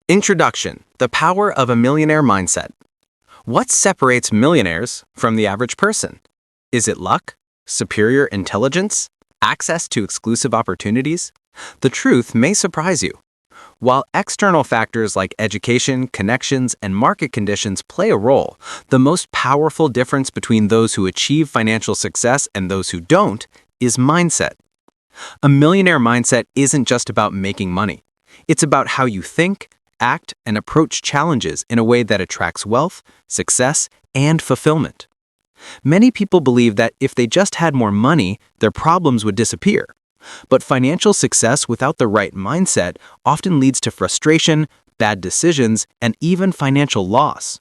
Introduction: The Power of a Millionaire Mindset. What separates millionaires from the average person? Is it luck? Superior intelligence? Access to exclusive opportunities? The truth may surprise you. While external factors like education, connections, and market conditions play a role, the most powerful difference between those who achieve financial success and those who don't is mindset. A millionaire mindset isn't just about making money. It's about how you think, act, and approach challenges in a way that attracts wealth, success, and fulfillment. Many people believe that if they just had more money, their problems would disappear. But financial success without the right mindset often leads to frustration, bad decisions, and even financial loss.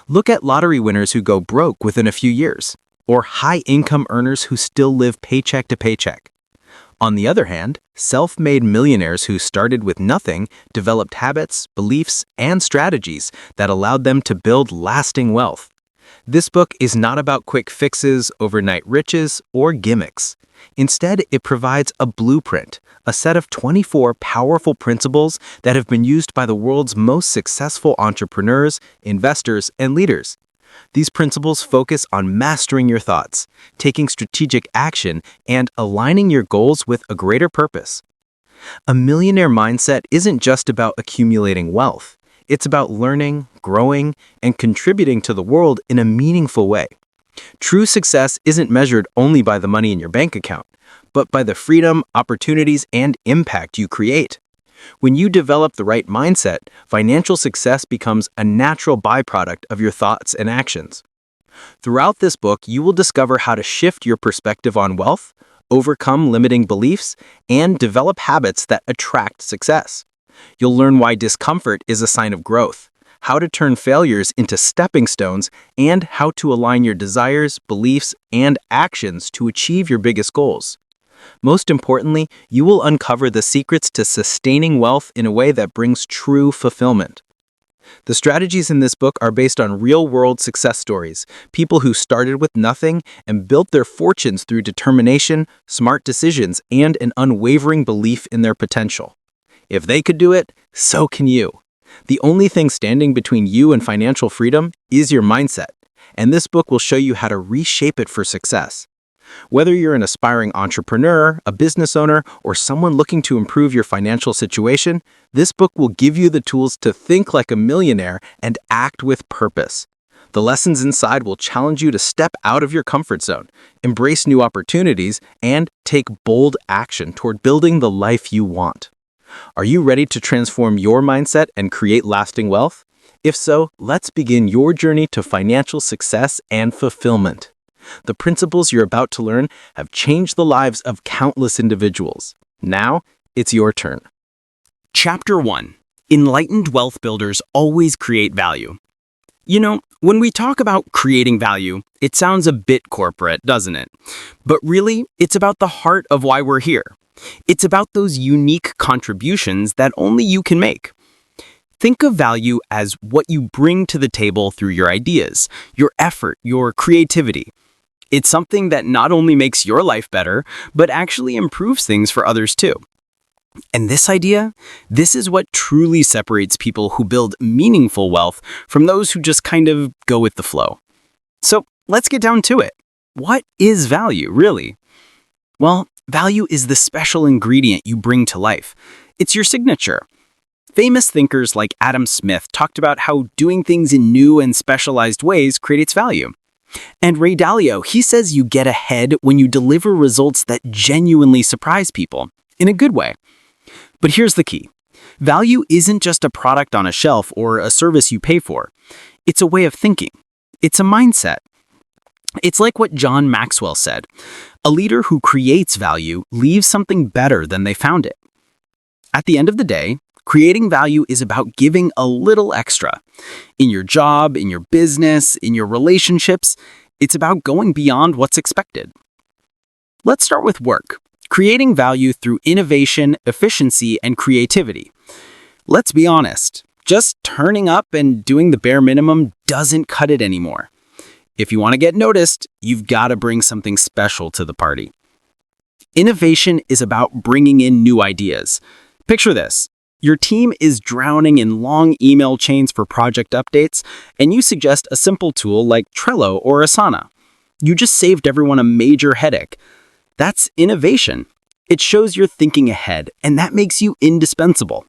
Look at lottery winners who go broke within a few years, or high-income earners who still live paycheck to paycheck. On the other hand, self-made millionaires who started with nothing developed habits, beliefs, and strategies that allowed them to build lasting wealth. This book is not about quick fixes, overnight riches, or gimmicks. Instead, it provides a blueprint, a set of 24 powerful principles that have been used by the world's most successful entrepreneurs, investors, and leaders. These principles focus on mastering your thoughts, taking strategic action, and aligning your goals with a greater purpose. A millionaire mindset isn't just about accumulating wealth. It's about learning, growing, and contributing to the world in a meaningful way. True success isn't measured only by the money in your bank account, but by the freedom, opportunities, and impact you create. When you develop the right mindset, financial success becomes a natural byproduct of your thoughts and actions. Throughout this book, you will discover how to shift your perspective on wealth, overcome limiting beliefs, and develop habits that attract success. You'll learn why discomfort is a sign of growth, how to turn failures into stepping stones, and how to align your desires, beliefs, and actions to achieve your biggest goals. Most importantly, you will uncover the secrets to sustaining wealth in a way that brings true fulfillment. The strategies in this book are based on real-world success stories, people who started with nothing and built their fortunes through determination, smart decisions, and an unwavering belief in their potential. If they could do it, so can you. The only thing standing between you and financial freedom is your mindset, and this book will show you how to reshape it for success. Whether you're an aspiring entrepreneur, a business owner, or someone looking to improve your financial situation, this book will give you the tools to think like a millionaire and act with purpose. The lessons inside will challenge you to step out of your comfort zone, embrace new opportunities, and take bold action toward building the life you want. Are you ready to transform your mindset and create lasting wealth? If so, let's begin your journey to financial success and fulfillment. The principles you're about to learn have changed the lives of countless individuals. Now, it's your turn. Chapter 1. Enlightened wealth builders always create value. You know, when we talk about creating value, it sounds a bit corporate, doesn't it? But really, it's about the heart of why we're here. It's about those unique contributions that only you can make. Think of value as what you bring to the table through your ideas, your effort, your creativity. It's something that not only makes your life better, but actually improves things for others too. And this is what truly separates people who build meaningful wealth from those who just kind of go with the flow. So let's get down to it. What is value, really? Well, value is the special ingredient you bring to life. It's your signature. Famous thinkers like Adam Smith talked about how doing things in new and specialized ways creates value. And Ray Dalio, he says you get ahead when you deliver results that genuinely surprise people, in a good way. But here's the key. Value isn't just a product on a shelf or a service you pay for. It's a way of thinking. It's a mindset. It's like what John Maxwell said. A leader who creates value leaves something better than they found it. At the end of the day, creating value is about giving a little extra. In your job, in your business, in your relationships, it's about going beyond what's expected. Let's start with work. Creating value through innovation, efficiency, and creativity. Let's be honest, just turning up and doing the bare minimum doesn't cut it anymore. If you want to get noticed, you've got to bring something special to the party. Innovation is about bringing in new ideas. Picture this. Your team is drowning in long email chains for project updates, and you suggest a simple tool like Trello or Asana. You just saved everyone a major headache. That's innovation. It shows you're thinking ahead, and that makes you indispensable.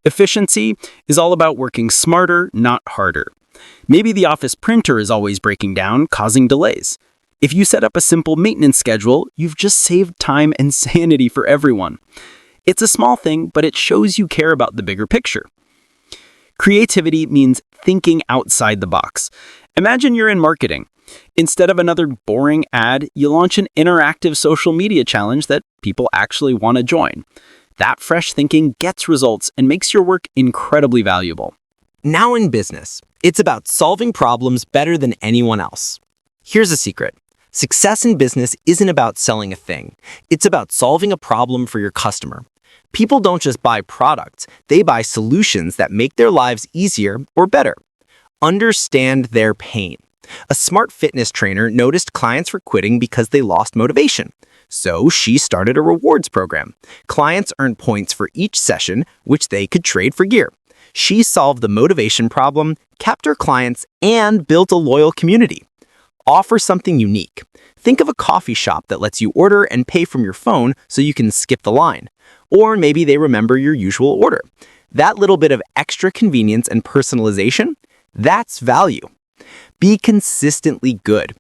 Efficiency is all about working smarter, not harder. Maybe the office printer is always breaking down, causing delays. If you set up a simple maintenance schedule, you've just saved time and sanity for everyone. It's a small thing, but it shows you care about the bigger picture. Creativity means thinking outside the box. Imagine you're in marketing. Instead of another boring ad, you launch an interactive social media challenge that people actually want to join. That fresh thinking gets results and makes your work incredibly valuable. Now in business, it's about solving problems better than anyone else. Here's a secret. Success in business isn't about selling a thing. It's about solving a problem for your customer. People don't just buy products, they buy solutions that make their lives easier or better. Understand their pain. A smart fitness trainer noticed clients were quitting because they lost motivation. So she started a rewards program. Clients earned points for each session, which they could trade for gear. She solved the motivation problem, kept her clients, and built a loyal community. Offer something unique. Think of a coffee shop that lets you order and pay from your phone so you can skip the line. Or maybe they remember your usual order. That little bit of extra convenience and personalization, that's value. Be consistently good.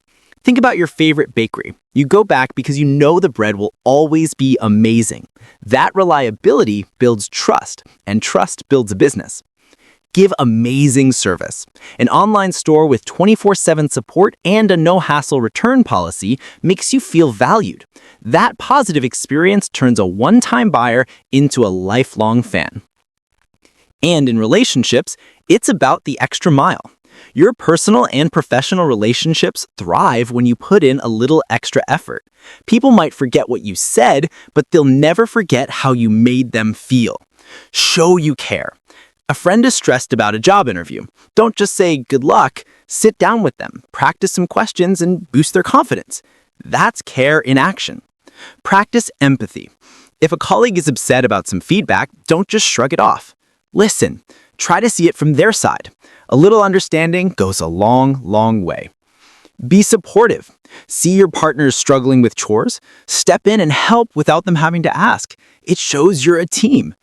Think about your favorite bakery. You go back because you know the bread will always be amazing. That reliability builds trust, and trust builds a business. Give amazing service. An online store with 24/7 support and a no-hassle return policy makes you feel valued. That positive experience turns a one-time buyer into a lifelong fan. And in relationships, it's about the extra mile. Your personal and professional relationships thrive when you put in a little extra effort. People might forget what you said, but they'll never forget how you made them feel. Show you care. A friend is stressed about a job interview. Don't just say good luck. Sit down with them, practice some questions, and boost their confidence. That's care in action. Practice empathy. If a colleague is upset about some feedback, don't just shrug it off. Listen. Try to see it from their side. A little understanding goes a long, long way. Be supportive. See your partners struggling with chores. Step in and help without them having to ask. It shows you're a team.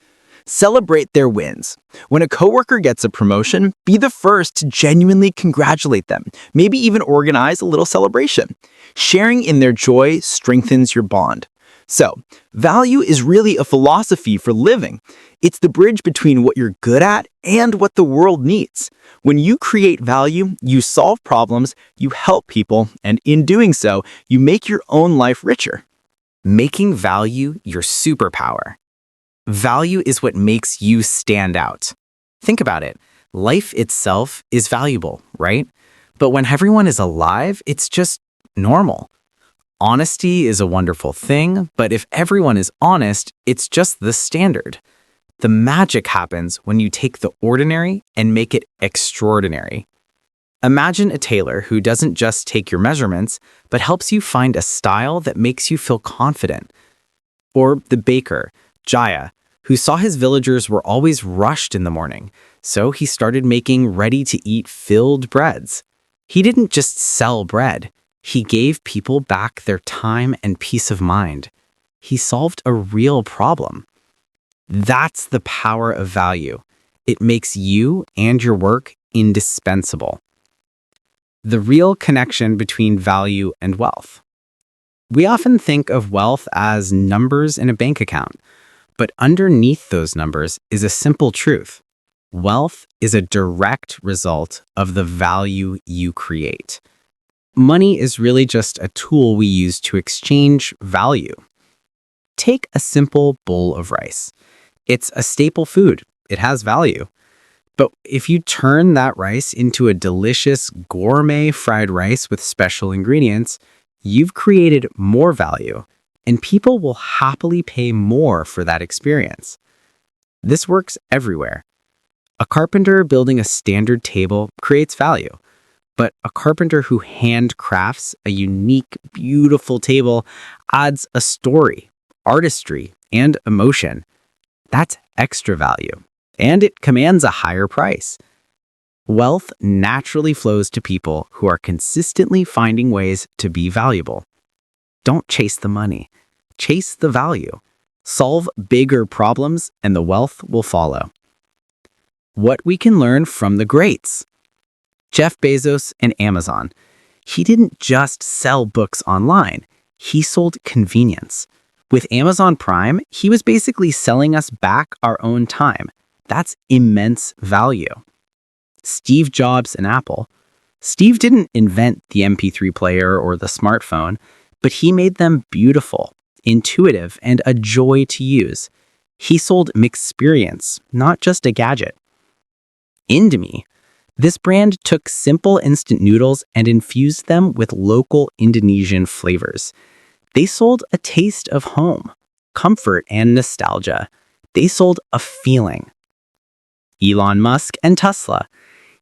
Celebrate their wins. When a coworker gets a promotion, be the first to genuinely congratulate them. Maybe even organize a little celebration. Sharing in their joy strengthens your bond. So, value is really a philosophy for living. It's the bridge between what you're good at and what the world needs. When you create value, you solve problems, you help people, and in doing so, you make your own life richer. Making value your superpower. Value is what makes you stand out. Think about it. Life itself is valuable, right? But when everyone is alive, it's just normal. Honesty is a wonderful thing, but if everyone is honest, it's just the standard. The magic happens when you take the ordinary and make it extraordinary. Imagine a tailor who doesn't just take your measurements, but helps you find a style that makes you feel confident. Or the baker, Jaya, who saw his villagers were always rushed in the morning, so he started making ready-to-eat filled breads. He didn't just sell bread. He gave people back their time and peace of mind. He solved a real problem. That's the power of value. It makes you and your work indispensable. The real connection between value and wealth. We often think of wealth as numbers in a bank account, but underneath those numbers is a simple truth. Wealth is a direct result of the value you create. Money is really just a tool we use to exchange value. Take a simple bowl of rice. It's a staple food. It has value. But if you turn that rice into a delicious gourmet fried rice with special ingredients, you've created more value, and people will happily pay more for that experience. This works everywhere. A carpenter building a standard table creates value. But a carpenter who handcrafts a unique, beautiful table adds a story, artistry, and emotion. That's extra value, and it commands a higher price. Wealth naturally flows to people who are consistently finding ways to be valuable. Don't chase the money, chase the value. Solve bigger problems, and the wealth will follow. What we can learn from the greats. Jeff Bezos and Amazon. He didn't just sell books online, he sold convenience. With Amazon Prime, he was basically selling us back our own time. That's immense value. Steve Jobs and Apple. Steve didn't invent the MP3 player or the smartphone, but he made them beautiful, intuitive, and a joy to use. He sold experience, not just a gadget. Indomie. This brand took simple instant noodles and infused them with local Indonesian flavors. They sold a taste of home, comfort, and nostalgia. They sold a feeling. Elon Musk and Tesla.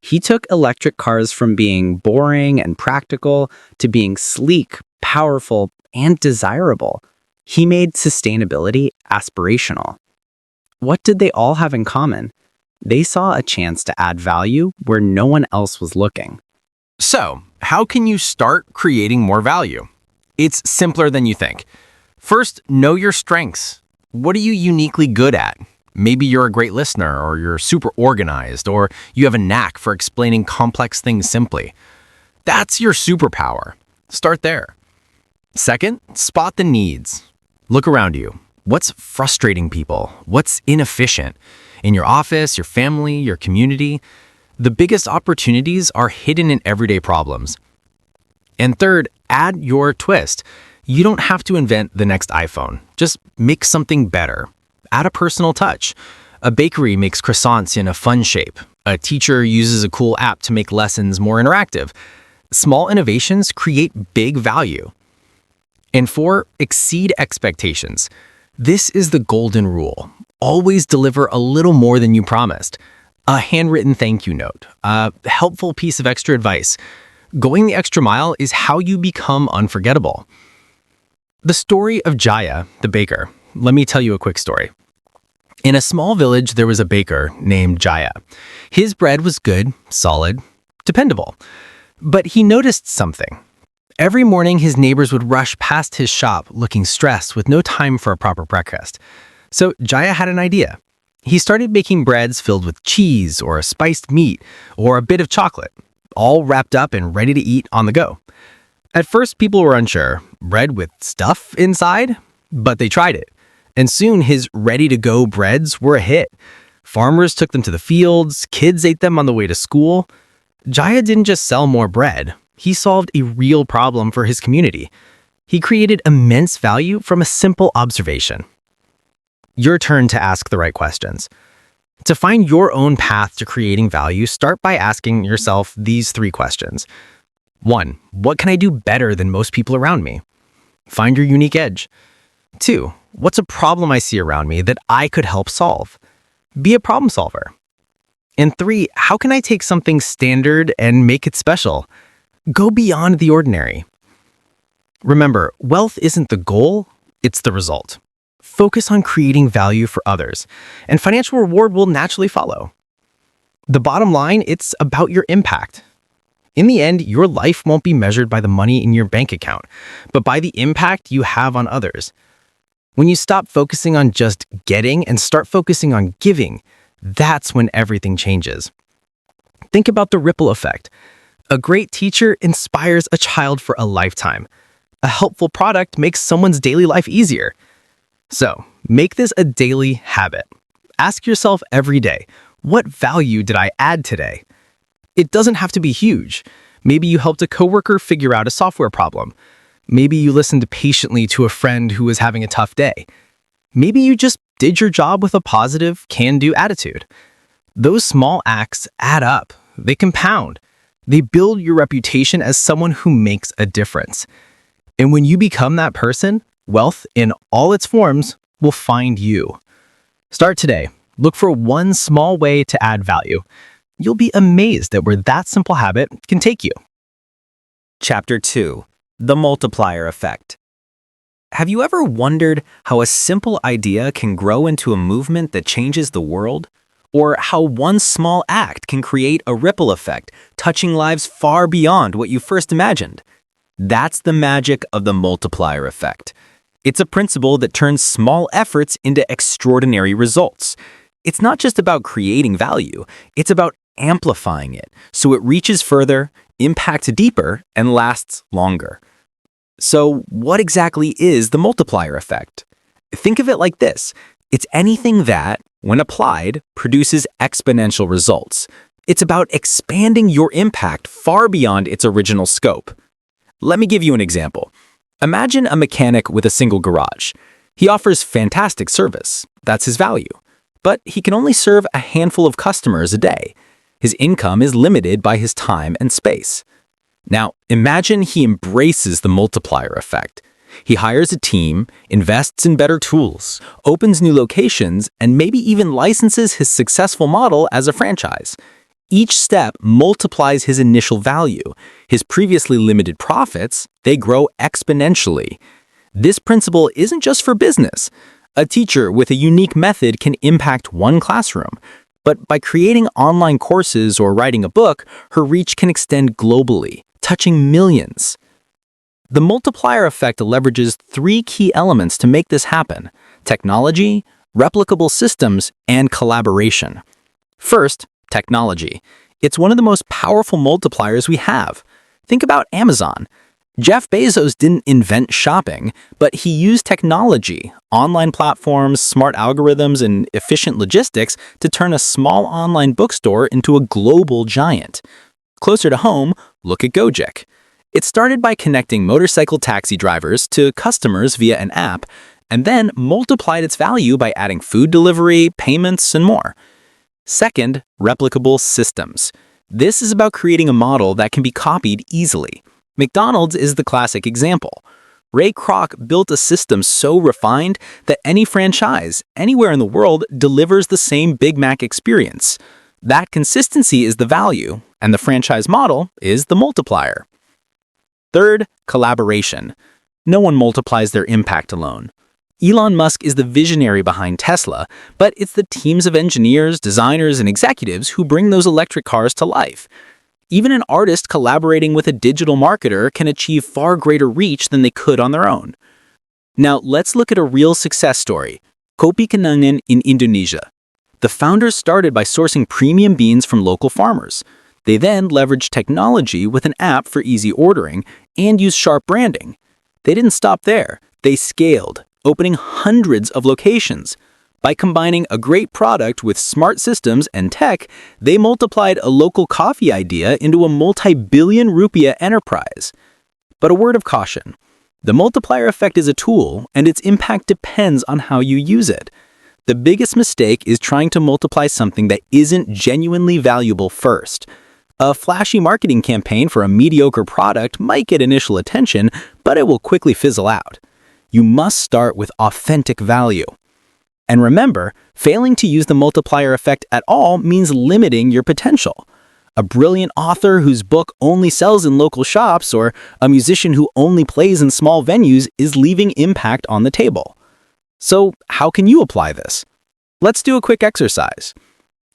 He took electric cars from being boring and practical to being sleek, powerful, and desirable. He made sustainability aspirational. What did they all have in common? They saw a chance to add value where no one else was looking. So, how can you start creating more value? It's simpler than you think. First, know your strengths. What are you uniquely good at? Maybe you're a great listener, or you're super organized, or you have a knack for explaining complex things simply. That's your superpower. Start there. Second, spot the needs. Look around you. What's frustrating people? What's inefficient? In your office, your family, your community, the biggest opportunities are hidden in everyday problems. And third, add your twist. You don't have to invent the next iPhone. Just make something better. Add a personal touch. A bakery makes croissants in a fun shape. A teacher uses a cool app to make lessons more interactive. Small innovations create big value. And four, exceed expectations. This is the golden rule. Always deliver a little more than you promised. A handwritten thank you note, a helpful piece of extra advice. Going the extra mile is how you become unforgettable. The story of Jaya, the baker. Let me tell you a quick story. In a small village, there was a baker named Jaya. His bread was good, solid, dependable. But he noticed something. Every morning, his neighbors would rush past his shop looking stressed with no time for a proper breakfast. So Jaya had an idea. He started making breads filled with cheese or a spiced meat or a bit of chocolate, all wrapped up and ready to eat on the go. At first, people were unsure. Bread with stuff inside? But they tried it. And soon his ready-to-go breads were a hit. Farmers took them to the fields, kids ate them on the way to school. Jaya didn't just sell more bread. He solved a real problem for his community. He created immense value from a simple observation. Your turn to ask the right questions. To find your own path to creating value, start by asking yourself these three questions. 1. What can I do better than most people around me? Find your unique edge. 2. What's a problem I see around me that I could help solve? Be a problem solver. And 3. How can I take something standard and make it special? Go beyond the ordinary. Remember, wealth isn't the goal, it's the result. Focus on creating value for others, and financial reward will naturally follow. The bottom line, it's about your impact. In the end, your life won't be measured by the money in your bank account, but by the impact you have on others. When you stop focusing on just getting and start focusing on giving, that's when everything changes. Think about the ripple effect. A great teacher inspires a child for a lifetime. A helpful product makes someone's daily life easier. So, make this a daily habit. Ask yourself every day, what value did I add today? It doesn't have to be huge. Maybe you helped a coworker figure out a software problem. Maybe you listened patiently to a friend who was having a tough day. Maybe you just did your job with a positive, can-do attitude. Those small acts add up. They compound. They build your reputation as someone who makes a difference. And when you become that person, wealth in all its forms will find you. Start today. Look for one small way to add value. You'll be amazed at where that simple habit can take you. Chapter 2. The Multiplier Effect. Have you ever wondered how a simple idea can grow into a movement that changes the world? Or how one small act can create a ripple effect, touching lives far beyond what you first imagined? That's the magic of the multiplier effect. It's a principle that turns small efforts into extraordinary results. It's not just about creating value, it's about amplifying it so it reaches further, impacts deeper, and lasts longer. So, what exactly is the multiplier effect? Think of it like this. It's anything that, when applied, produces exponential results. It's about expanding your impact far beyond its original scope. Let me give you an example. Imagine a mechanic with a single garage. He offers fantastic service. That's his value. But he can only serve a handful of customers a day. His income is limited by his time and space. Now, imagine he embraces the multiplier effect. He hires a team, invests in better tools, opens new locations, and maybe even licenses his successful model as a franchise. Each step multiplies his initial value. His previously limited profits, they grow exponentially. This principle isn't just for business. A teacher with a unique method can impact one classroom. But by creating online courses or writing a book, her reach can extend globally, touching millions. The multiplier effect leverages three key elements to make this happen: technology, replicable systems, and collaboration. First, technology. It's one of the most powerful multipliers we have. Think about Amazon. Jeff Bezos didn't invent shopping, but he used technology, online platforms, smart algorithms, and efficient logistics to turn a small online bookstore into a global giant. Closer to home, look at Gojek. It started by connecting motorcycle taxi drivers to customers via an app, and then multiplied its value by adding food delivery, payments, and more. Second, replicable systems. This is about creating a model that can be copied easily. McDonald's is the classic example. Ray Kroc built a system so refined that any franchise, anywhere in the world, delivers the same Big Mac experience. That consistency is the value, and the franchise model is the multiplier. Third, collaboration. No one multiplies their impact alone. Elon Musk is the visionary behind Tesla, but it's the teams of engineers, designers, and executives who bring those electric cars to life. Even an artist collaborating with a digital marketer can achieve far greater reach than they could on their own. Now, let's look at a real success story: Kopi Kenangan in Indonesia. The founders started by sourcing premium beans from local farmers. They then leveraged technology with an app for easy ordering and used sharp branding. They didn't stop there. They scaled, opening hundreds of locations. By combining a great product with smart systems and tech, they multiplied a local coffee idea into a multi-billion rupiah enterprise. But a word of caution: the multiplier effect is a tool, and its impact depends on how you use it. The biggest mistake is trying to multiply something that isn't genuinely valuable first. A flashy marketing campaign for a mediocre product might get initial attention, but it will quickly fizzle out. You must start with authentic value. And remember, failing to use the multiplier effect at all means limiting your potential. A brilliant author whose book only sells in local shops, or a musician who only plays in small venues, is leaving impact on the table. So, how can you apply this? Let's do a quick exercise.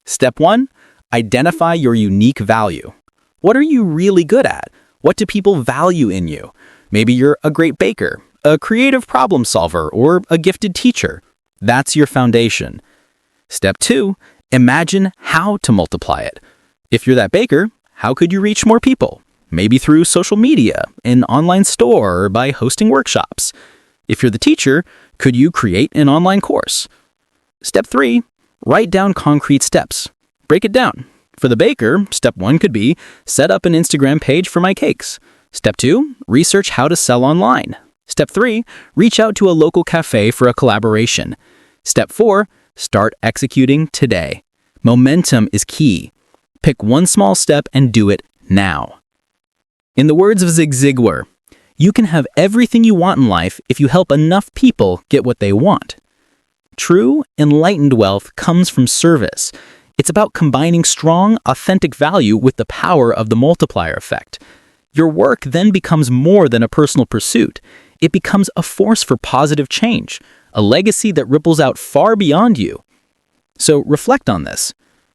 Step 1. Identify your unique value. What are you really good at? What do people value in you? Maybe you're a great baker, a creative problem solver, or a gifted teacher. That's your foundation. Step 2, imagine how to multiply it. If you're that baker, how could you reach more people? Maybe through social media, an online store, or by hosting workshops. If you're the teacher, could you create an online course? Step 3, write down concrete steps. Break it down. For the baker, step 1 could be set up an Instagram page for my cakes. Step 2, research how to sell online. Step 3, reach out to a local cafe for a collaboration. Step 4, start executing today. Momentum is key. Pick one small step and do it now. In the words of Zig Ziglar, you can have everything you want in life if you help enough people get what they want. True, enlightened wealth comes from service. It's about combining strong, authentic value with the power of the multiplier effect. Your work then becomes more than a personal pursuit. it becomes a force for positive change, a legacy that ripples out far beyond you. So reflect on this.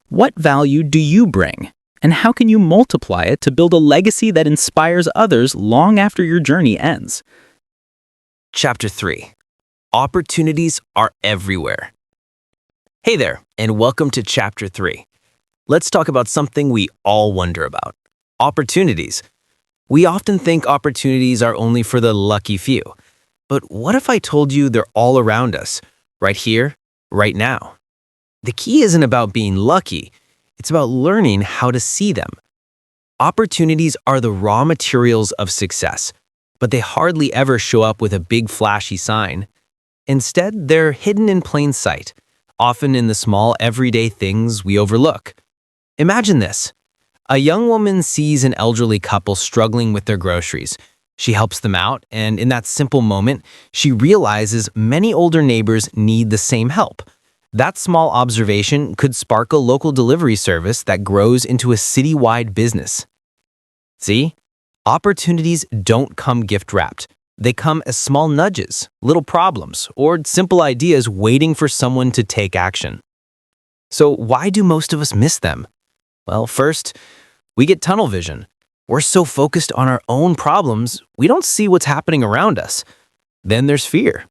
What value do you bring? And how can you multiply it to build a legacy that inspires others long after your journey ends? Chapter 3. Opportunities are everywhere. Hey there, and welcome to Chapter 3. Let's talk about something we all wonder about. Opportunities. We often think opportunities are only for the lucky few. But what if I told you they're all around us, right here, right now? The key isn't about being lucky. It's about learning how to see them. Opportunities are the raw materials of success, but they hardly ever show up with a big flashy sign. Instead, they're hidden in plain sight, often in the small everyday things we overlook. Imagine this. A young woman sees an elderly couple struggling with their groceries. She helps them out, and in that simple moment, she realizes many older neighbors need the same help. That small observation could spark a local delivery service that grows into a citywide business. See? Opportunities don't come gift-wrapped. They come as small nudges, little problems, or simple ideas waiting for someone to take action. So why do most of us miss them? Well, first, we get tunnel vision. We're so focused on our own problems, we don't see what's happening around us. Then there's fear.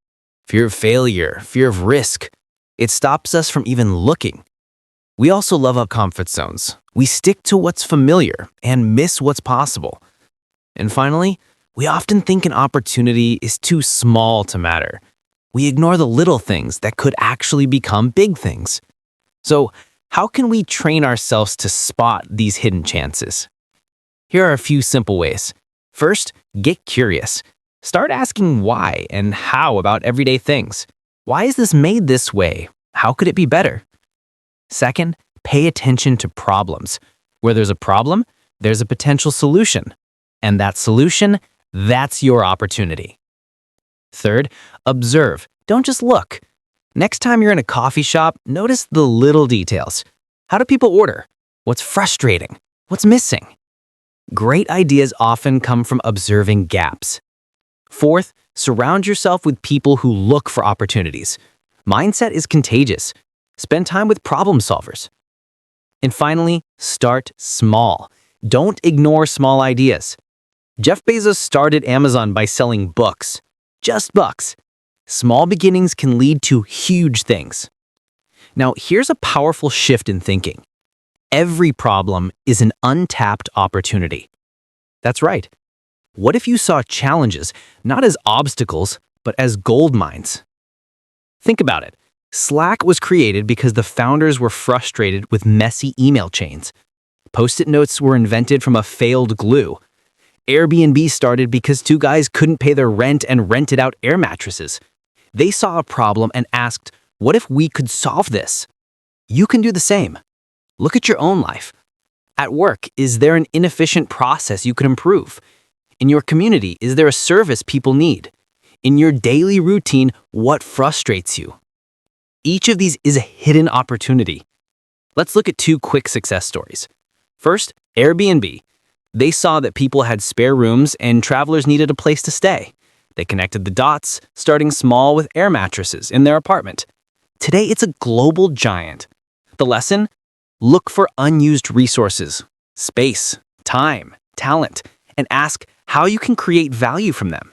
Fear of failure, fear of risk. It stops us from even looking. We also love our comfort zones. We stick to what's familiar and miss what's possible. And finally, we often think an opportunity is too small to matter. We ignore the little things that could actually become big things. So, how can we train ourselves to spot these hidden chances? Here are a few simple ways. First, get curious. Start asking why and how about everyday things. Why is this made this way? How could it be better? Second, pay attention to problems. Where there's a problem, there's a potential solution. And that solution, that's your opportunity. Third, observe. Don't just look. Next time you're in a coffee shop, notice the little details. How do people order? What's frustrating? What's missing? Great ideas often come from observing gaps. Fourth, surround yourself with people who look for opportunities. Mindset is contagious. Spend time with problem solvers. And finally, start small. Don't ignore small ideas. Jeff Bezos started Amazon by selling books. Just books. Small beginnings can lead to huge things. Now, here's a powerful shift in thinking. Every problem is an untapped opportunity. That's right. What if you saw challenges not as obstacles, but as gold mines? Think about it. Slack was created because the founders were frustrated with messy email chains. Post-it notes were invented from a failed glue. Airbnb started because two guys couldn't pay their rent and rented out air mattresses. They saw a problem and asked, what if we could solve this? You can do the same. Look at your own life. At work, is there an inefficient process you could improve? In your community, is there a service people need? In your daily routine, what frustrates you? Each of these is a hidden opportunity. Let's look at two quick success stories. First, Airbnb. They saw that people had spare rooms and travelers needed a place to stay. They connected the dots, starting small with air mattresses in their apartment. Today, it's a global giant. The lesson? Look for unused resources, space, time, talent, and ask how you can create value from them.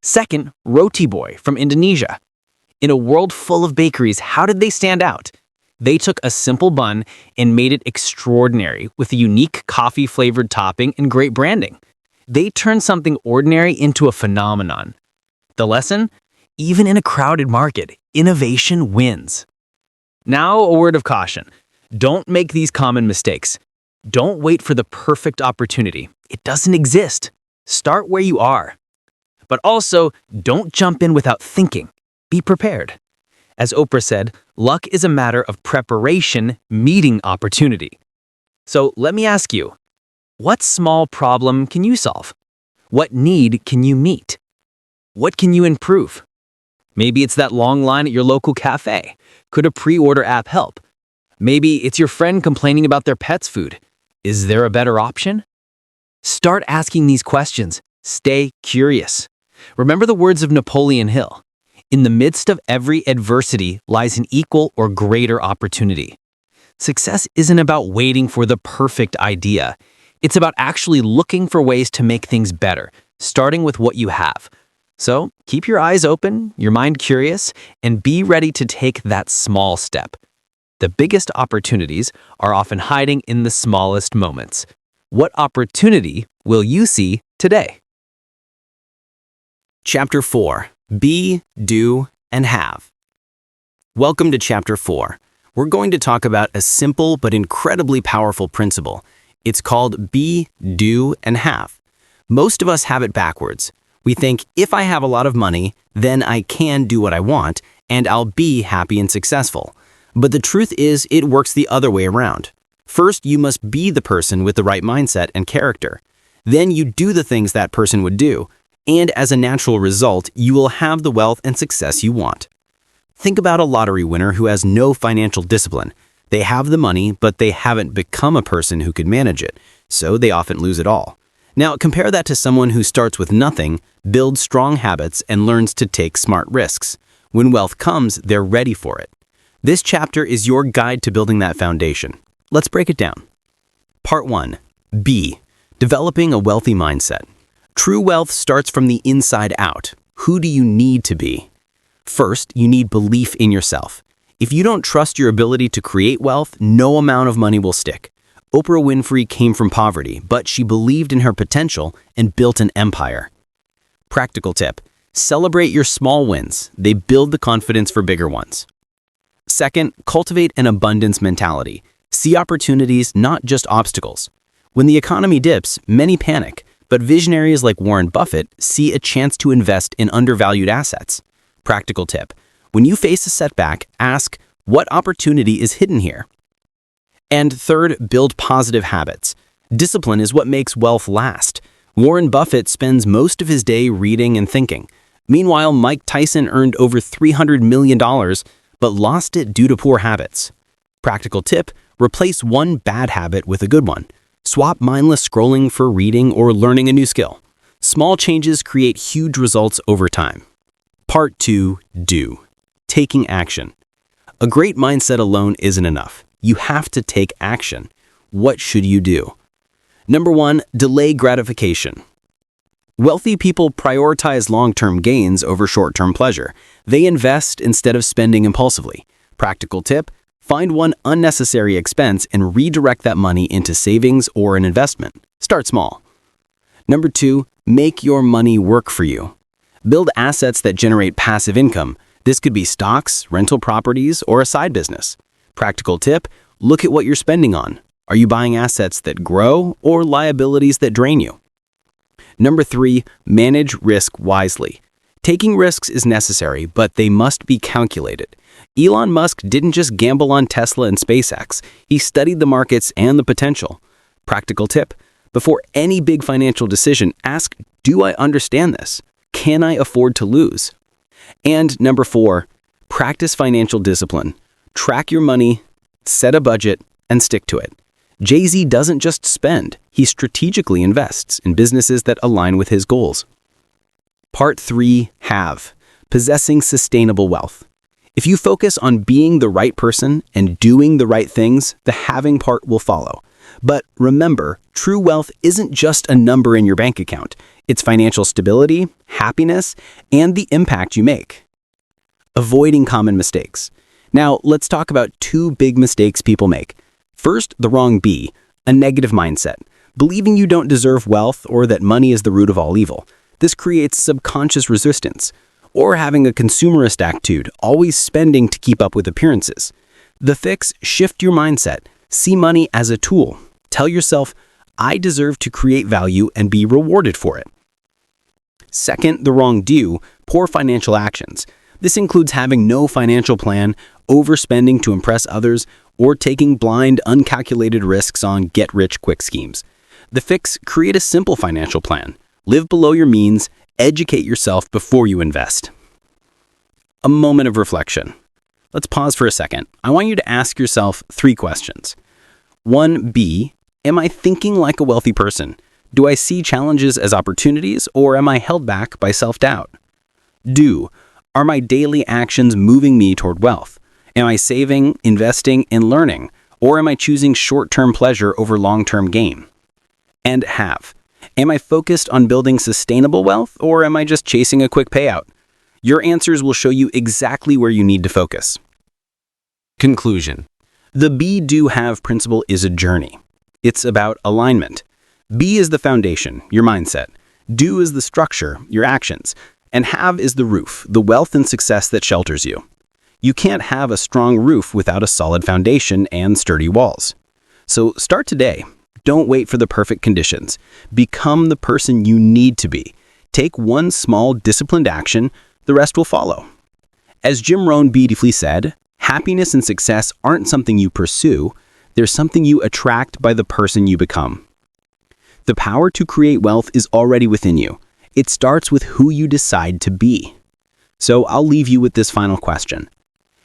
Second, Roti Boy from Indonesia. In a world full of bakeries, how did they stand out? They took a simple bun and made it extraordinary with a unique coffee-flavored topping and great branding. They turned something ordinary into a phenomenon. The lesson? Even in a crowded market, innovation wins. Now, a word of caution. Don't make these common mistakes. Don't wait for the perfect opportunity. It doesn't exist. Start where you are. But also, don't jump in without thinking. Be prepared. As Oprah said, luck is a matter of preparation meeting opportunity. So let me ask you, what small problem can you solve? What need can you meet? What can you improve? Maybe it's that long line at your local cafe. Could a pre-order app help? Maybe it's your friend complaining about their pet's food. Is there a better option? Start asking these questions. Stay curious. Remember the words of Napoleon Hill: "In the midst of every adversity lies an equal or greater opportunity." Success isn't about waiting for the perfect idea. It's about actually looking for ways to make things better, starting with what you have. So keep your eyes open, your mind curious, and be ready to take that small step. The biggest opportunities are often hiding in the smallest moments. What opportunity will you see today? Chapter 4. Be, Do, and Have. Welcome to Chapter 4. We're going to talk about a simple but incredibly powerful principle. It's called Be, Do, and Have. Most of us have it backwards. We think, if I have a lot of money, then I can do what I want, and I'll be happy and successful. But the truth is, it works the other way around. First, you must be the person with the right mindset and character. Then you do the things that person would do, and as a natural result, you will have the wealth and success you want. Think about a lottery winner who has no financial discipline. They have the money, but they haven't become a person who could manage it, so they often lose it all. Now, compare that to someone who starts with nothing, builds strong habits, and learns to take smart risks. When wealth comes, they're ready for it. This chapter is your guide to building that foundation. Let's break it down. Part 1. B. Developing a wealthy mindset. True wealth starts from the inside out. Who do you need to be? First, you need belief in yourself. If you don't trust your ability to create wealth, no amount of money will stick. Oprah Winfrey came from poverty, but she believed in her potential and built an empire. Practical tip: celebrate your small wins. They build the confidence for bigger ones. Second, cultivate an abundance mentality. See opportunities, not just obstacles. When the economy dips, many panic, but visionaries like Warren Buffett see a chance to invest in undervalued assets. Practical tip: when you face a setback, ask, what opportunity is hidden here? And third, build positive habits. Discipline is what makes wealth last. Warren Buffett spends most of his day reading and thinking. Meanwhile, Mike Tyson earned over $300 million, but lost it due to poor habits. Practical tip: replace one bad habit with a good one. Swap mindless scrolling for reading or learning a new skill. Small changes create huge results over time. Part 2. Do. Taking action. A great mindset alone isn't enough. You have to take action. What should you do? Number 1. Delay gratification. Wealthy people prioritize long-term gains over short-term pleasure. They invest instead of spending impulsively. Practical tip: find one unnecessary expense and redirect that money into savings or an investment. Start small. Number 2. Make your money work for you. Build assets that generate passive income. This could be stocks, rental properties, or a side business. Practical tip: look at what you're spending on. Are you buying assets that grow or liabilities that drain you? Number 3. Manage risk wisely. Taking risks is necessary, but they must be calculated. Elon Musk didn't just gamble on Tesla and SpaceX. He studied the markets and the potential. Practical tip: before any big financial decision, ask, do I understand this? Can I afford to lose? And number 4, practice financial discipline. Track your money, set a budget, and stick to it. Jay-Z doesn't just spend, he strategically invests in businesses that align with his goals. Part 3. Have. Possessing sustainable wealth. If you focus on being the right person and doing the right things, the having part will follow. But remember, true wealth isn't just a number in your bank account. It's financial stability, happiness, and the impact you make. Avoiding common mistakes. Now, let's talk about 2 big mistakes people make. First, the wrong B, a negative mindset, believing you don't deserve wealth or that money is the root of all evil. This creates subconscious resistance. Or having a consumerist attitude, always spending to keep up with appearances. The fix: shift your mindset. See money as a tool. Tell yourself, I deserve to create value and be rewarded for it. Second, the wrong do, poor financial actions. This includes having no financial plan, overspending to impress others, or taking blind, uncalculated risks on get-rich-quick schemes. The fix: create a simple financial plan. Live below your means, educate yourself before you invest. A moment of reflection. Let's pause for a second. I want you to ask yourself 3 questions. 1B, am I thinking like a wealthy person? Do I see challenges as opportunities, or am I held back by self-doubt? Do. Are my daily actions moving me toward wealth? Am I saving, investing, and learning, or am I choosing short-term pleasure over long-term gain? And have. Am I focused on building sustainable wealth, or am I just chasing a quick payout? Your answers will show you exactly where you need to focus. Conclusion. The Be, Do, Have principle is a journey. It's about alignment. Be is the foundation, your mindset. Do is the structure, your actions. And have is the roof, the wealth and success that shelters you. You can't have a strong roof without a solid foundation and sturdy walls. So start today. Don't wait for the perfect conditions. Become the person you need to be. Take one small, disciplined action, the rest will follow. As Jim Rohn beautifully said, happiness and success aren't something you pursue, they're something you attract by the person you become. The power to create wealth is already within you. It starts with who you decide to be. So I'll leave you with this final question.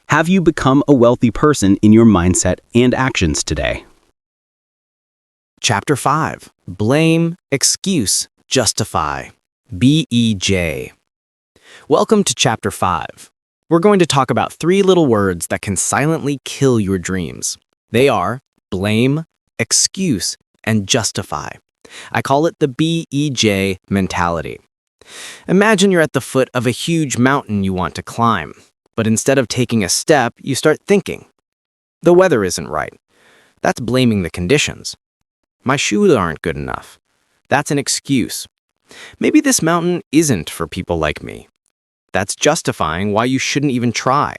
Have you become a wealthy person in your mindset and actions today? Chapter 5. Blame, Excuse, Justify. BEJ. Welcome to Chapter 5. We're going to talk about 3 little words that can silently kill your dreams. They are blame, excuse, and justify. I call it the BEJ mentality. Imagine you're at the foot of a huge mountain you want to climb, but instead of taking a step, you start thinking. The weather isn't right. That's blaming the conditions. My shoes aren't good enough. That's an excuse. Maybe this mountain isn't for people like me. That's justifying why you shouldn't even try.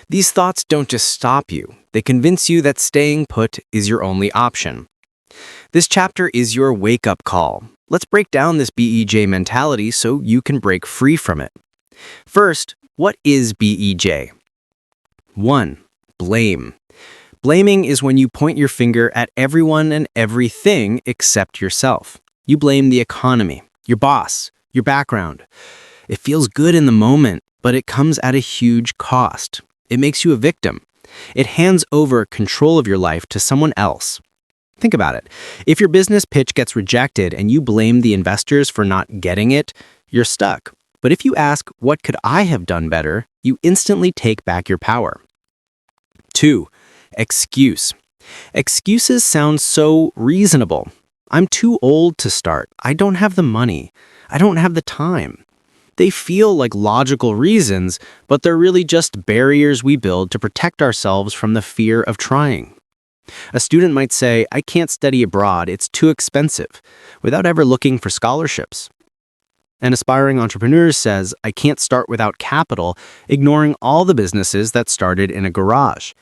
These thoughts don't just stop you. They convince you that staying put is your only option. This chapter is your wake-up call. Let's break down this BEJ mentality so you can break free from it. First, what is BEJ? 1. Blame. Blaming is when you point your finger at everyone and everything except yourself. You blame the economy, your boss, your background. It feels good in the moment, but it comes at a huge cost. It makes you a victim. It hands over control of your life to someone else. Think about it. If your business pitch gets rejected and you blame the investors for not getting it, you're stuck. But if you ask, what could I have done better, you instantly take back your power. 2. Excuse. Excuses sound so reasonable. I'm too old to start. I don't have the money. I don't have the time. They feel like logical reasons, but they're really just barriers we build to protect ourselves from the fear of trying. A student might say, I can't study abroad, it's too expensive, without ever looking for scholarships. An aspiring entrepreneur says, I can't start without capital, ignoring all the businesses that started in a garage.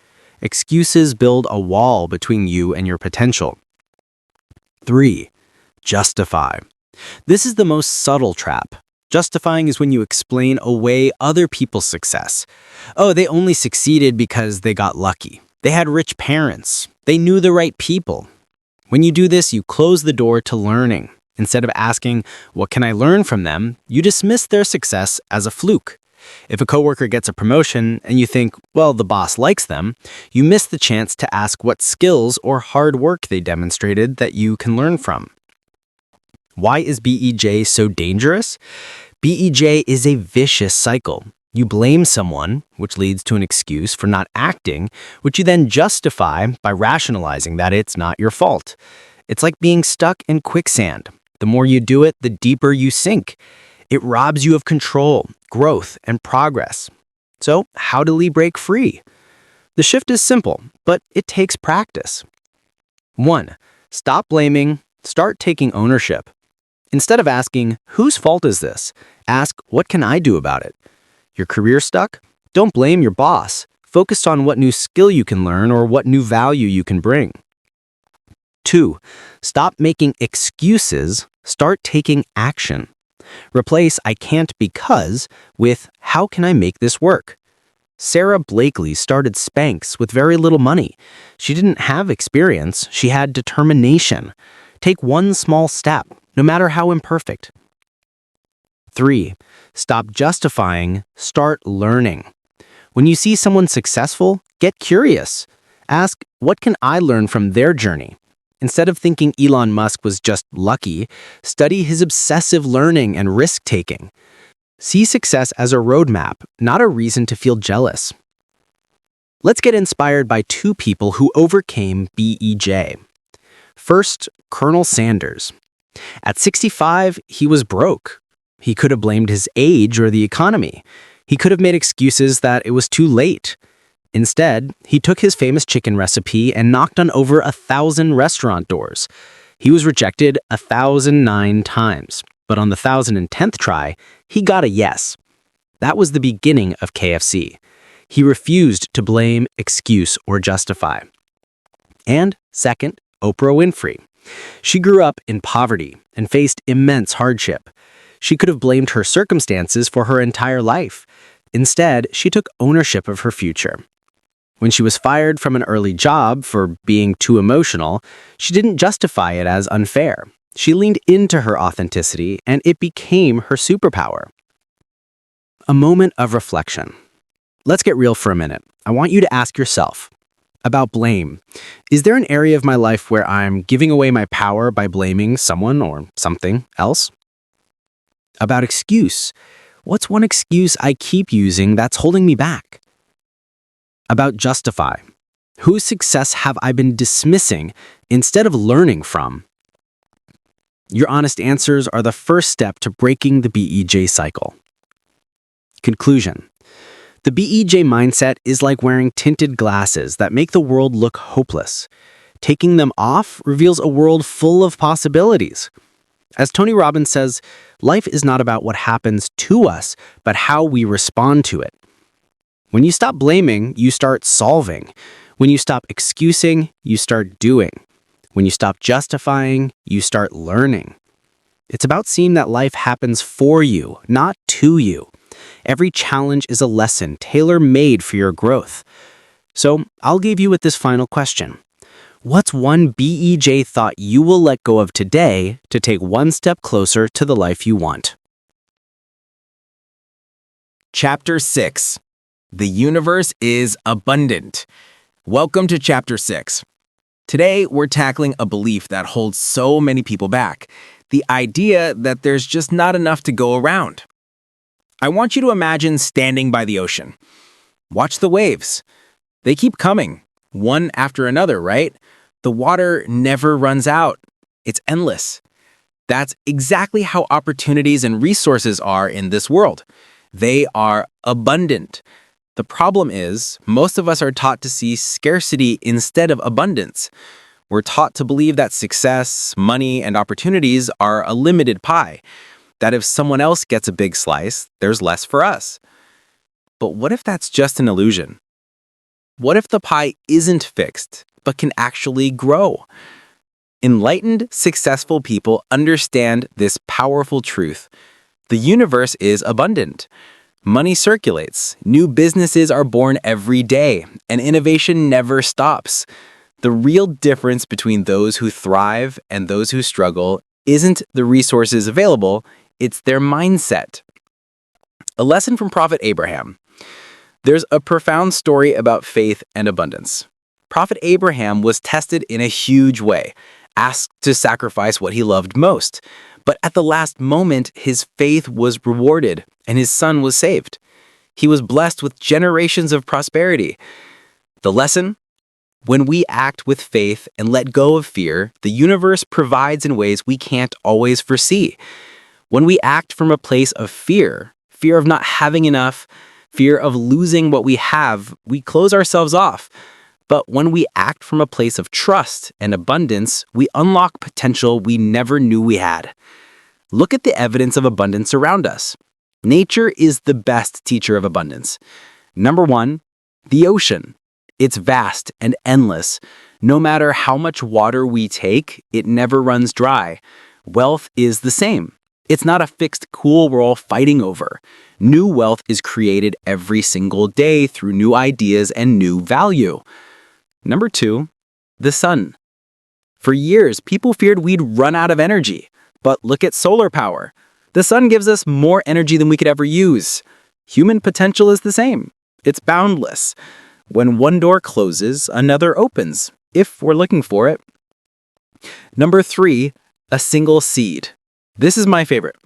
Excuses build a wall between you and your potential. 3. Justify. This is the most subtle trap. Justifying is when you explain away other people's success. Oh, they only succeeded because they got lucky. They had rich parents. They knew the right people. When you do this, you close the door to learning. Instead of asking, what can I learn from them, you dismiss their success as a fluke. If a coworker gets a promotion and you think, well, the boss likes them, you miss the chance to ask what skills or hard work they demonstrated that you can learn from. Why is BEJ so dangerous? BEJ is a vicious cycle. You blame someone, which leads to an excuse for not acting, which you then justify by rationalizing that it's not your fault. It's like being stuck in quicksand. The more you do it, the deeper you sink. It robs you of control, growth, and progress. So, how do we break free? The shift is simple, but it takes practice. 1. Stop blaming, start taking ownership. Instead of asking, whose fault is this? Ask, what can I do about it? Your career stuck? Don't blame your boss. Focus on what new skill you can learn or what new value you can bring. 2. Stop making excuses, start taking action. Replace I can't because with how can I make this work? Sarah Blakely started Spanx with very little money. She didn't have experience, she had determination. Take one small step, no matter how imperfect. 3. Stop justifying, start learning. When you see someone successful, get curious. Ask, what can I learn from their journey? Instead of thinking Elon Musk was just lucky, study his obsessive learning and risk-taking. See success as a roadmap, not a reason to feel jealous. Let's get inspired by two people who overcame BEJ. First, Colonel Sanders. At 65, he was broke. He could have blamed his age or the economy. He could have made excuses that it was too late. Instead, he took his famous chicken recipe and knocked on over 1,000 restaurant doors. He was rejected 1,009 times, but on the 1,010th try, he got a yes. That was the beginning of KFC. He refused to blame, excuse, or justify. And second, Oprah Winfrey. She grew up in poverty and faced immense hardship. She could have blamed her circumstances for her entire life. Instead, she took ownership of her future. When she was fired from an early job for being too emotional, she didn't justify it as unfair. She leaned into her authenticity, and it became her superpower. A moment of reflection. Let's get real for a minute. I want you to ask yourself about blame. Is there an area of my life where I'm giving away my power by blaming someone or something else? About excuse. What's one excuse I keep using that's holding me back? About justify. Whose success have I been dismissing instead of learning from? Your honest answers are the first step to breaking the BEJ cycle. Conclusion. The BEJ mindset is like wearing tinted glasses that make the world look hopeless. Taking them off reveals a world full of possibilities. As Tony Robbins says, life is not about what happens to us, but how we respond to it. When you stop blaming, you start solving. When you stop excusing, you start doing. When you stop justifying, you start learning. It's about seeing that life happens for you, not to you. Every challenge is a lesson tailor-made for your growth. So I'll leave you with this final question. What's one BEJ thought you will let go of today to take one step closer to the life you want? Chapter 6. The universe is abundant. Welcome to Chapter 6. Today, we're tackling a belief that holds so many people back, the idea that there's just not enough to go around. I want you to imagine standing by the ocean. Watch the waves. They keep coming, one after another, right? The water never runs out. It's endless. That's exactly how opportunities and resources are in this world. They are abundant. The problem is, most of us are taught to see scarcity instead of abundance. We're taught to believe that success, money, and opportunities are a limited pie, that if someone else gets a big slice, there's less for us. But what if that's just an illusion? What if the pie isn't fixed, but can actually grow? Enlightened, successful people understand this powerful truth. The universe is abundant. Money circulates, new businesses are born every day, and innovation never stops. The real difference between those who thrive and those who struggle isn't the resources available, it's their mindset. A lesson from Prophet Abraham. There's a profound story about faith and abundance. Prophet Abraham was tested in a huge way, asked to sacrifice what he loved most. But at the last moment, his faith was rewarded and his son was saved. He was blessed with generations of prosperity. The lesson? When we act with faith and let go of fear, the universe provides in ways we can't always foresee. When we act from a place of fear of not having enough, fear of losing what we have, we close ourselves off. But when we act from a place of trust and abundance, we unlock potential we never knew we had. Look at the evidence of abundance around us. Nature is the best teacher of abundance. Number 1, the ocean. It's vast and endless. No matter how much water we take, it never runs dry. Wealth is the same. It's not a fixed pool we're all fighting over. New wealth is created every single day through new ideas and new value. Number 2, the sun. For years, people feared we'd run out of energy. But look at solar power. The sun gives us more energy than we could ever use. Human potential is the same. It's boundless. When one door closes, another opens, if we're looking for it. Number 3, a single seed. This is my favorite.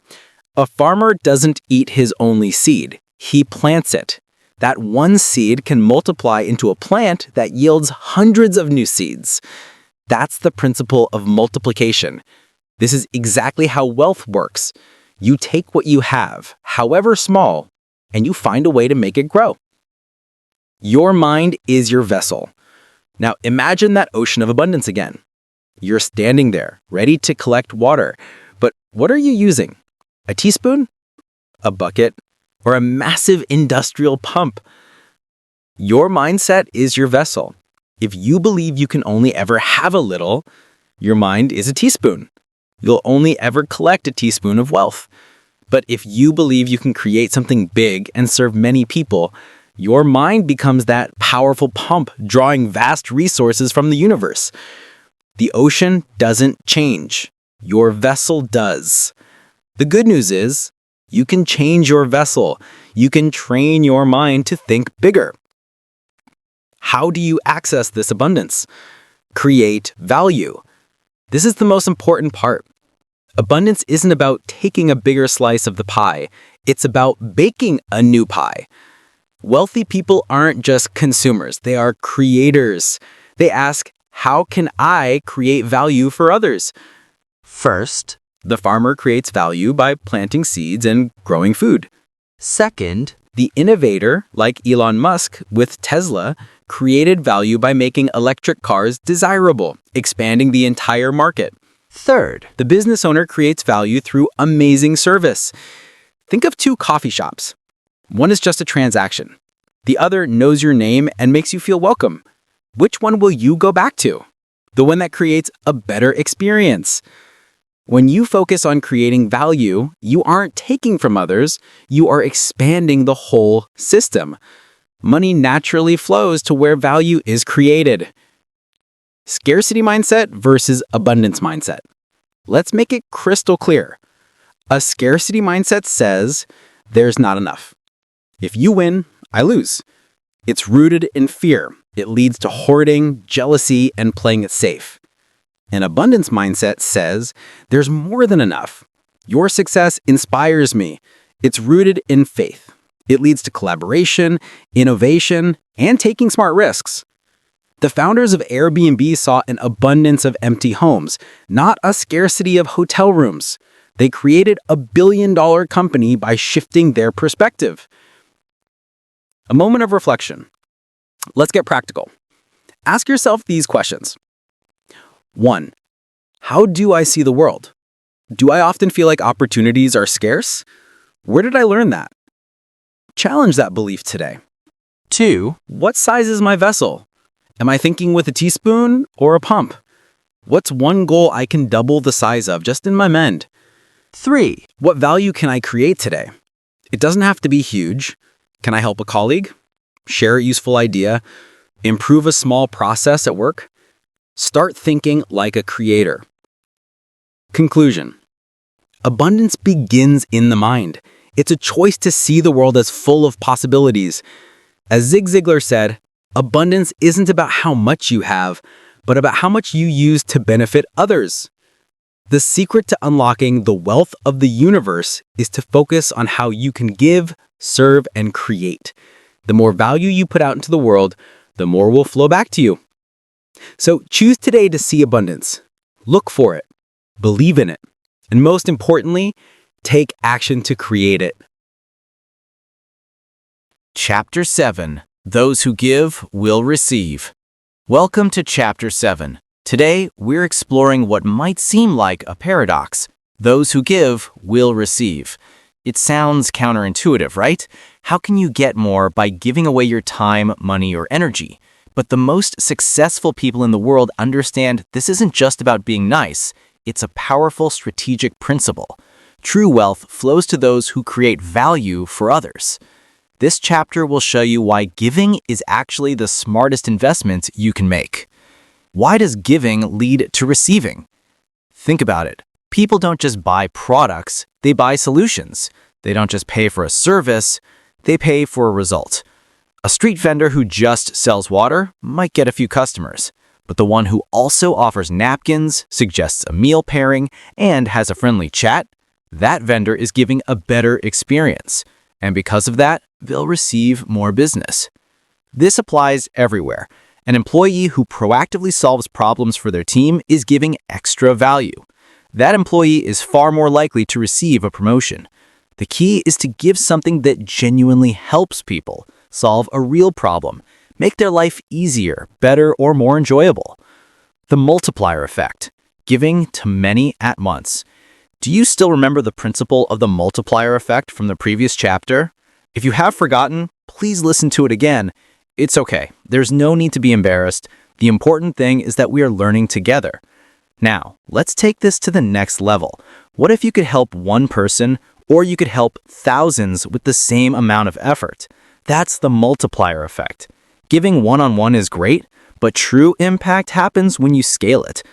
A farmer doesn't eat his only seed. He plants it. That one seed can multiply into a plant that yields hundreds of new seeds. That's the principle of multiplication. This is exactly how wealth works. You take what you have, however small, and you find a way to make it grow. Your mind is your vessel. Now imagine that ocean of abundance again. You're standing there, ready to collect water. But what are you using? A teaspoon? A bucket? Or a massive industrial pump? Your mindset is your vessel. If you believe you can only ever have a little, your mind is a teaspoon. You'll only ever collect a teaspoon of wealth. But if you believe you can create something big and serve many people, your mind becomes that powerful pump drawing vast resources from the universe. The ocean doesn't change. Your vessel does. The good news is, you can change your vessel. You can train your mind to think bigger. How do you access this abundance? Create value. This is the most important part. Abundance isn't about taking a bigger slice of the pie. It's about baking a new pie. Wealthy people aren't just consumers. They are creators. They ask, how can I create value for others? First, the farmer creates value by planting seeds and growing food. Second, the innovator, like Elon Musk with Tesla, created value by making electric cars desirable, expanding the entire market. Third, the business owner creates value through amazing service. Think of 2 coffee shops. One is just a transaction. The other knows your name and makes you feel welcome. Which one will you go back to? The one that creates a better experience. When you focus on creating value, you aren't taking from others, you are expanding the whole system. Money naturally flows to where value is created. Scarcity mindset versus abundance mindset. Let's make it crystal clear. A scarcity mindset says, there's not enough. If you win, I lose. It's rooted in fear. It leads to hoarding, jealousy, and playing it safe. An abundance mindset says, there's more than enough. Your success inspires me. It's rooted in faith. It leads to collaboration, innovation, and taking smart risks. The founders of Airbnb saw an abundance of empty homes, not a scarcity of hotel rooms. They created a billion-dollar company by shifting their perspective. A moment of reflection. Let's get practical. Ask yourself these questions. 1. How do I see the world? Do I often feel like opportunities are scarce? Where did I learn that? Challenge that belief today. 2. What size is my vessel? Am I thinking with a teaspoon or a pump? What's one goal I can double the size of just in my mind? 3. What value can I create today? It doesn't have to be huge. Can I help a colleague? Share a useful idea? Improve a small process at work? Start thinking like a creator. Conclusion. Abundance begins in the mind. It's a choice to see the world as full of possibilities. As Zig Ziglar said, abundance isn't about how much you have, but about how much you use to benefit others. The secret to unlocking the wealth of the universe is to focus on how you can give, serve, and create. The more value you put out into the world, the more will flow back to you. So choose today to see abundance. Look for it. Believe in it. And most importantly, take action to create it. Chapter 7. Those who give will receive. Welcome to Chapter 7. Today, we're exploring what might seem like a paradox. Those who give will receive. It sounds counterintuitive, right? How can you get more by giving away your time, money, or energy? But the most successful people in the world understand this isn't just about being nice. It's a powerful strategic principle. True wealth flows to those who create value for others. This chapter will show you why giving is actually the smartest investment you can make. Why does giving lead to receiving? Think about it. People don't just buy products, they buy solutions. They don't just pay for a service, they pay for a result. A street vendor who just sells water might get a few customers, But the one who also offers napkins, suggests a meal pairing, and has a friendly chat, that vendor is giving a better experience. And because of that, they'll receive more business. This applies everywhere. An employee who proactively solves problems for their team is giving extra value. That employee is far more likely to receive a promotion. The key is to give something that genuinely helps people, solve a real problem, make their life easier, better, or more enjoyable. The multiplier effect, giving to many at once. Do you still remember the principle of the multiplier effect from the previous chapter? If you have forgotten, please listen to it again. It's okay. There's no need to be embarrassed. The important thing is that we are learning together. Now, let's take this to the next level. What if you could help one person, or you could help thousands with the same amount of effort? That's the multiplier effect. Giving one-on-one is great, but true impact happens when you scale it.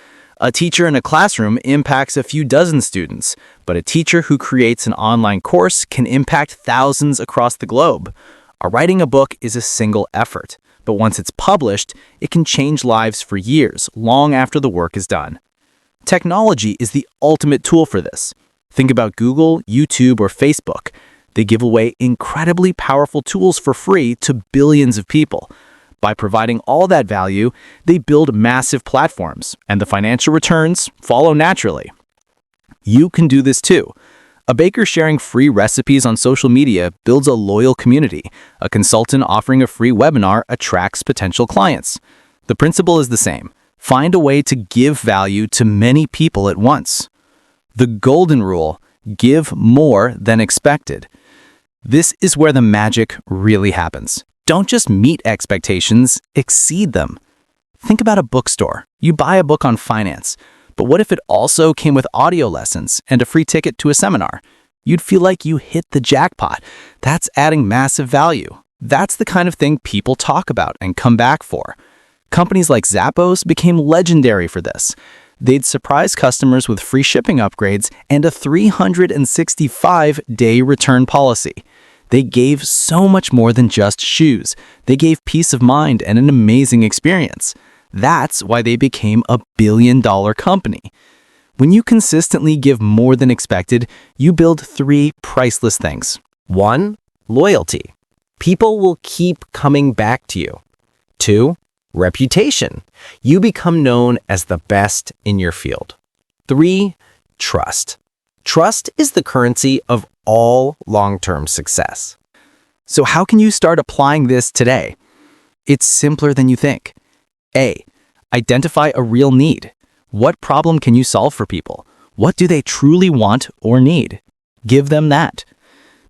A teacher in a classroom impacts a few dozen students, but a teacher who creates an online course can impact thousands across the globe. Writing a book is a single effort, but once it's published, it can change lives for years, long after the work is done. Technology is the ultimate tool for this. Think about Google, YouTube, or Facebook. They give away incredibly powerful tools for free to billions of people. By providing all that value, they build massive platforms, and the financial returns follow naturally. You can do this too. A baker sharing free recipes on social media builds a loyal community. A consultant offering a free webinar attracts potential clients. The principle is the same. Find a way to give value to many people at once. The golden rule, give more than expected. This is where the magic really happens. Don't just meet expectations, exceed them. Think about a bookstore. You buy a book on finance. But what if it also came with audio lessons and a free ticket to a seminar? You'd feel like you hit the jackpot. That's adding massive value. That's the kind of thing people talk about and come back for. Companies like Zappos became legendary for this. They'd surprise customers with free shipping upgrades and a 365-day return policy. They gave so much more than just shoes. They gave peace of mind and an amazing experience. That's why they became a billion-dollar company. When you consistently give more than expected, you build 3 priceless things. 1. Loyalty. People will keep coming back to you. 2. Reputation. You become known as the best in your field. 3. Trust. Trust is the currency of all long-term success. So how can you start applying this today? It's simpler than you think. A. Identify a real need. What problem can you solve for people? What do they truly want or need? Give them that.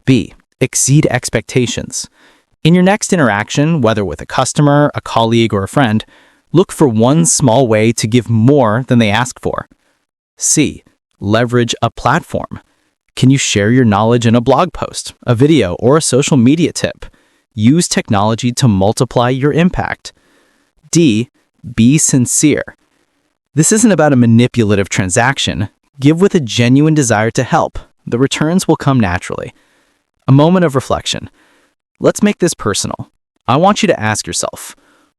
B. Exceed expectations. In your next interaction, whether with a customer, a colleague, or a friend, look for one small way to give more than they ask for. C. Leverage a platform. Can you share your knowledge in a blog post, a video, or a social media tip? Use technology to multiply your impact. D. Be sincere. This isn't about a manipulative transaction. Give with a genuine desire to help. The returns will come naturally. A moment of reflection. Let's make this personal. I want you to ask yourself,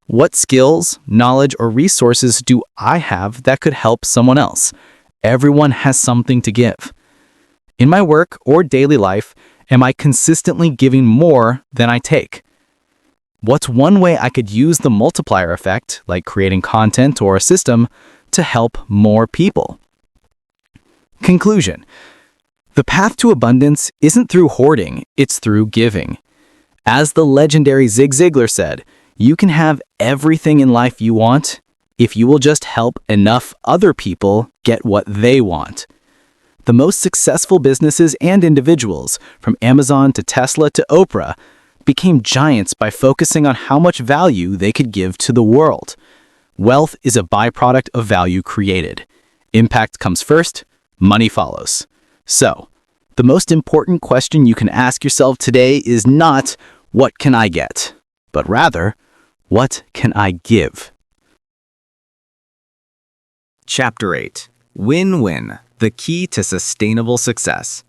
what skills, knowledge, or resources do I have that could help someone else? Everyone has something to give. In my work or daily life, am I consistently giving more than I take? What's one way I could use the multiplier effect, like creating content or a system, to help more people? Conclusion. The path to abundance isn't through hoarding, it's through giving. As the legendary Zig Ziglar said, you can have everything in life you want if you will just help enough other people get what they want. The most successful businesses and individuals, from Amazon to Tesla to Oprah, became giants by focusing on how much value they could give to the world. Wealth is a byproduct of value created. Impact comes first, money follows. So, the most important question you can ask yourself today is not, what can I get? But rather, what can I give? Chapter 8. Win-win, the key to sustainable success.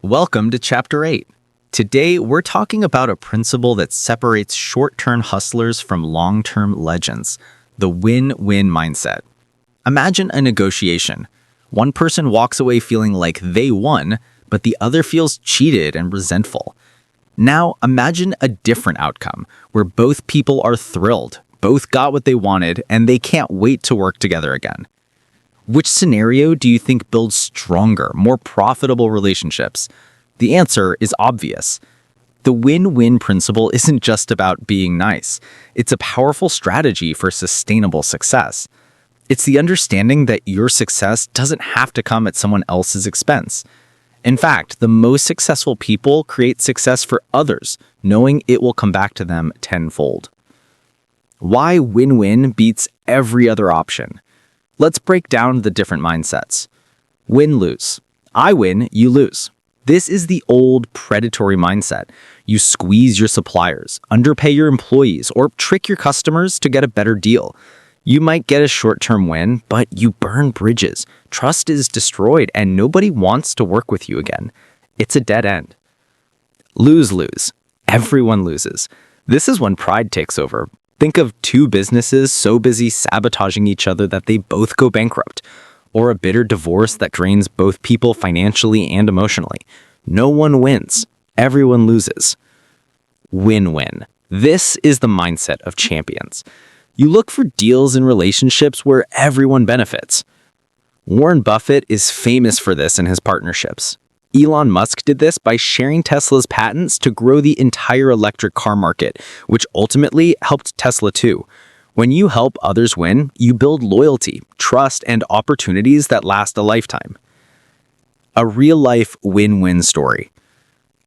Welcome to Chapter 8. Today, we're talking about a principle that separates short-term hustlers from long-term legends, The win-win mindset. Imagine a negotiation. One person walks away feeling like they won, but the other feels cheated and resentful. Now, imagine a different outcome, where both people are thrilled, both got what they wanted, and they can't wait to work together again. Which scenario do you think builds stronger, more profitable relationships? The answer is obvious. The win-win principle isn't just about being nice. It's a powerful strategy for sustainable success. It's the understanding that your success doesn't have to come at someone else's expense. In fact, the most successful people create success for others, knowing it will come back to them tenfold. Why win-win beats every other option? Let's break down the different mindsets. Win-lose. I win, you lose. This is the old predatory mindset. You squeeze your suppliers, underpay your employees, or trick your customers to get a better deal. You might get a short-term win, but you burn bridges. Trust is destroyed, and nobody wants to work with you again. It's a dead end. Lose-lose. Everyone loses. This is when pride takes over. Think of two businesses so busy sabotaging each other that they both go bankrupt, or a bitter divorce that drains both people financially and emotionally. No one wins. Everyone loses. Win-win. This is the mindset of champions. You look for deals in relationships where everyone benefits. Warren Buffett is famous for this in his partnerships. Elon Musk did this by sharing Tesla's patents to grow the entire electric car market, which ultimately helped Tesla too. When you help others win, you build loyalty, trust, and opportunities that last a lifetime. A real-life win-win story.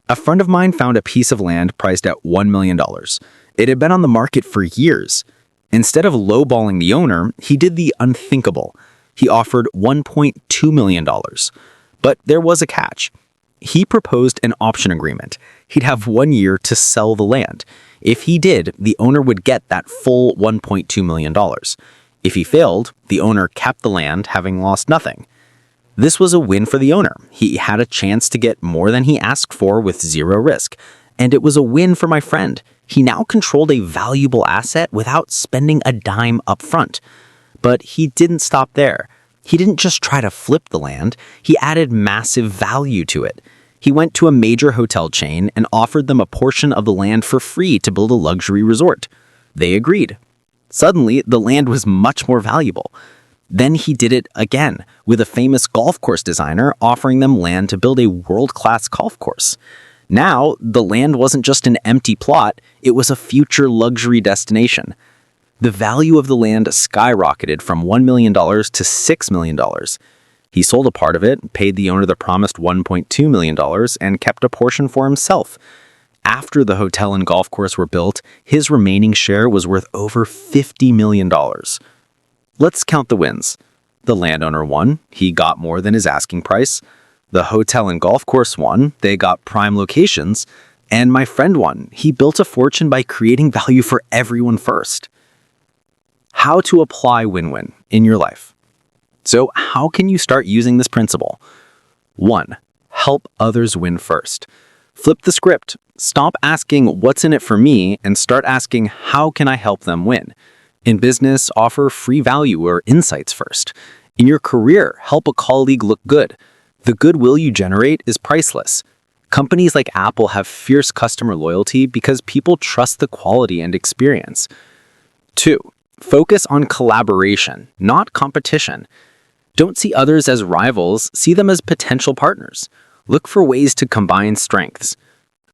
A friend of mine found a piece of land priced at $1 million. It had been on the market for years. Instead of lowballing the owner, he did the unthinkable. He offered $1.2 million. But there was a catch. He proposed an option agreement. He'd have 1 year to sell the land. If he did, the owner would get that full $1.2 million. If he failed, the owner kept the land, having lost nothing. This was a win for the owner. He had a chance to get more than he asked for with zero risk. And it was a win for my friend. He now controlled a valuable asset without spending a dime up front. But he didn't stop there. He didn't just try to flip the land, he added massive value to it. He went to a major hotel chain and offered them a portion of the land for free to build a luxury resort. They agreed. Suddenly, the land was much more valuable. Then he did it again, with a famous golf course designer offering them land to build a world-class golf course. Now, the land wasn't just an empty plot, it was a future luxury destination. The value of the land skyrocketed from $1 million to $6 million. He sold a part of it, paid the owner the promised $1.2 million, and kept a portion for himself. After the hotel and golf course were built, his remaining share was worth over $50 million. Let's count the wins. The landowner won. He got more than his asking price. The hotel and golf course won. They got prime locations. And my friend won. He built a fortune by creating value for everyone first. How to apply win-win in your life. So how can you start using this principle? 1. Help others win first. Flip the script. Stop asking what's in it for me and start asking how can I help them win. In business, offer free value or insights first. In your career, help a colleague look good. The goodwill you generate is priceless. Companies like Apple have fierce customer loyalty because people trust the quality and experience. 2. Focus on collaboration, not competition. Don't see others as rivals, see them as potential partners. Look for ways to combine strengths.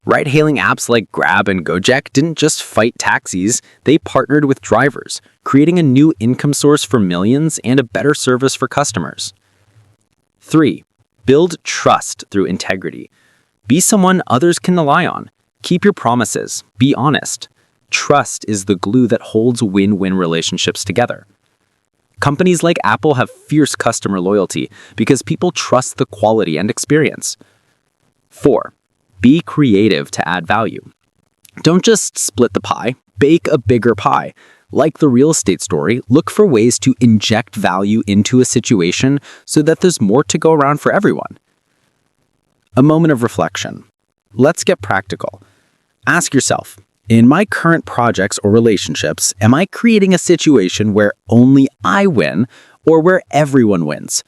Ride-hailing apps like Grab and Gojek didn't just fight taxis, they partnered with drivers, creating a new income source for millions and a better service for customers. 3. Build trust through integrity. Be someone others can rely on. Keep your promises. Be honest. Trust is the glue that holds win-win relationships together. Companies like Apple have fierce customer loyalty because people trust the quality and experience. 4. Be creative to add value. Don't just split the pie, bake a bigger pie. Like the real estate story, look for ways to inject value into a situation so that there's more to go around for everyone. A moment of reflection. Let's get practical. Ask yourself, In my current projects or relationships, am I creating a situation where only I win or where everyone wins?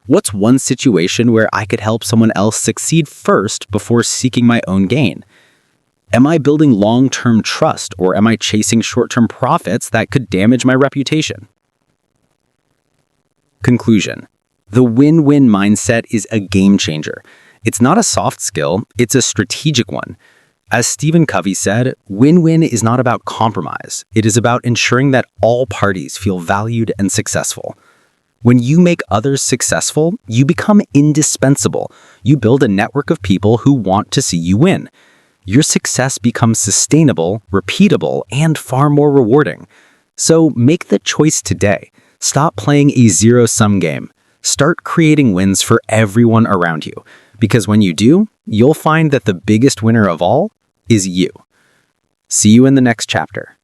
What's one situation where I could help someone else succeed first before seeking my own gain? Am I building long-term trust or am I chasing short-term profits that could damage my reputation? Conclusion. The win-win mindset is a game changer. It's not a soft skill, it's a strategic one. As Stephen Covey said, win-win is not about compromise. It is about ensuring that all parties feel valued and successful. When you make others successful, you become indispensable. You build a network of people who want to see you win. Your success becomes sustainable, repeatable, and far more rewarding. So make the choice today. Stop playing a zero-sum game. Start creating wins for everyone around you. Because when you do, you'll find that the biggest winner of all is you. See you in the next chapter.